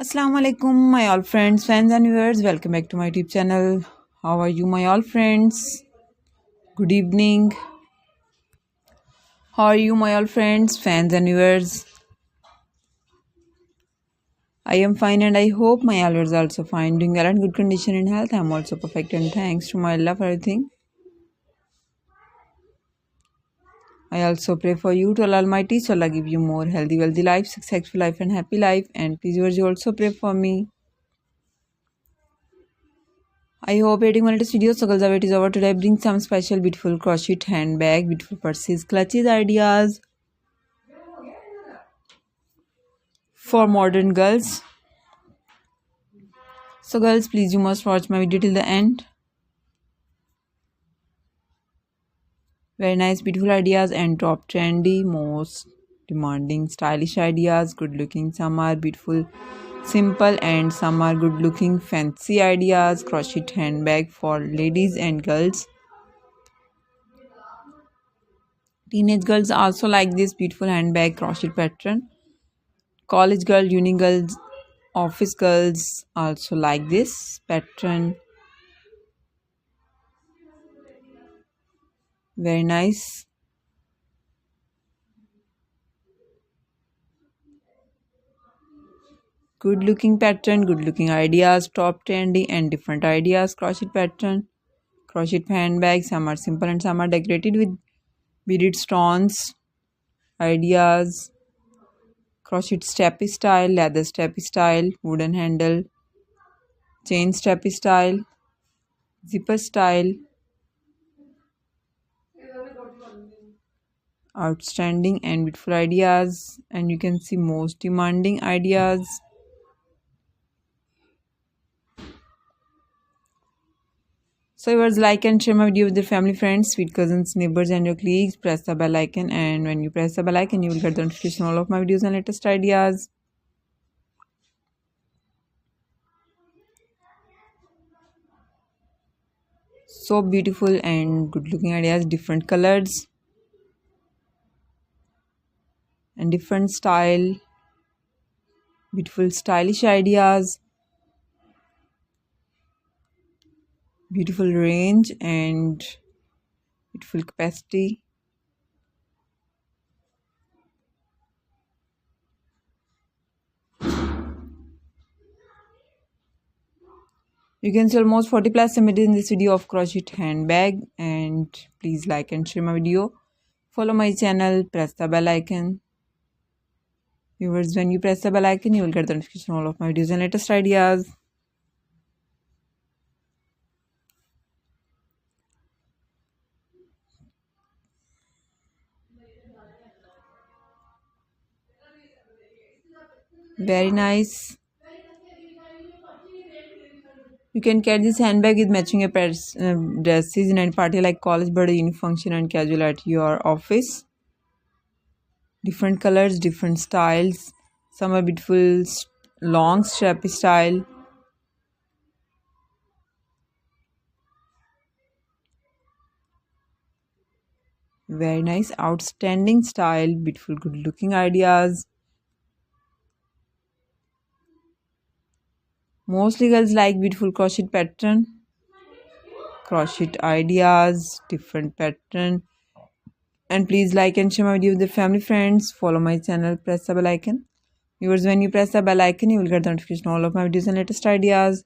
Assalamu alaikum, my all friends, fans and viewers. Welcome back to my YouTube channel. How are you, my all friends? Good evening. How are you, my all friends, fans and viewers? I am fine and I hope my all viewers are also fine, doing well and good condition in health. I am also perfect and thanks to my Allah for everything. I also pray for you to Allah Almighty, so Allah give you more healthy, wealthy life, successful life and happy life. And please viewers, you also pray for me. I hope editing my latest video. So girls, it is over today. Bring some special beautiful crochet handbag, beautiful purses, clutches ideas for modern girls. So girls, please you must watch my video till the end. Very nice beautiful ideas and top trendy, most demanding stylish ideas. Good looking, some are beautiful simple and some are good looking fancy ideas. Crochet handbag for ladies and girls. Teenage girls also like this beautiful handbag crochet pattern. College girl, uni girls, office girls also like this pattern. Very nice. Good looking pattern, good looking ideas, top trendy and different ideas. Crochet pattern, crochet handbags. Some are simple and some are decorated with beaded stones. Ideas. Crochet steppy style, leather steppy style, wooden handle, chain steppy style, zipper style. Outstanding and beautiful ideas, and you can see most demanding ideas. So viewers, like and share my video with your family, friends, sweet cousins, neighbors and your colleagues. Press the bell icon, and when you press the bell icon you will get the notification all of my videos and latest ideas. So beautiful and good looking ideas, different colors and different style, beautiful stylish ideas, beautiful range and beautiful capacity. You can see almost 40 plus images in this video of crochet handbag, and please like and share my video. Follow my channel, press the bell icon. Viewers, when you press the bell icon you will get the notification all of my videos and latest ideas. Very nice. You can carry this handbag with matching dresses in any party like college, birthday, uni function and casual at your office. Different colors, different styles. Some are beautiful long strappy style. Very nice, outstanding style, beautiful, good looking ideas. Mostly girls like beautiful crochet pattern, crochet ideas, different pattern. And please like and share my video with your family, friends. Follow my channel, press the bell icon. Viewers, when you press the bell icon you will get the notification all of my videos and latest ideas.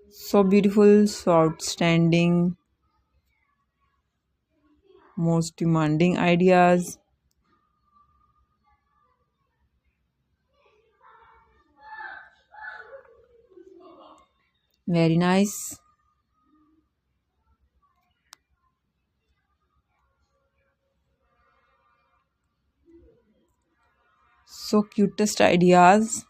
So beautiful, so outstanding, most demanding ideas. Very nice. So cutest ideas.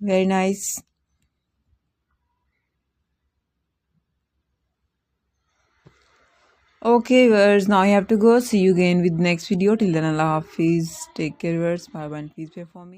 Very nice. Okay viewers, now I have to go. See you again with next video. Till then, Allah Hafiz. Take care viewers. Bye bye and please pray for me.